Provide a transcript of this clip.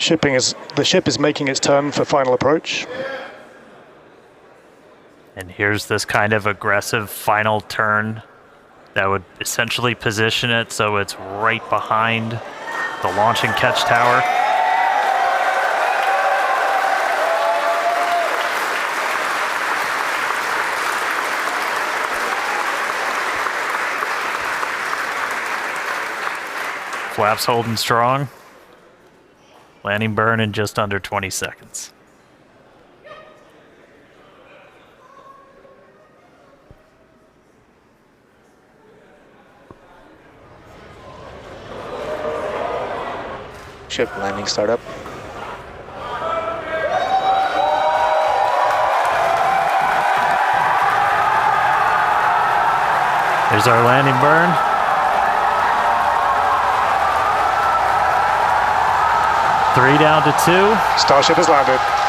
The ship is making its turn for final approach. And here's this kind of aggressive final turn that would essentially position it so it's right behind the launch and catch tower. Flaps holding strong. Landing burn in just under 20 seconds. Ship landing startup. There's our landing burn. Three down to two. Starship has landed.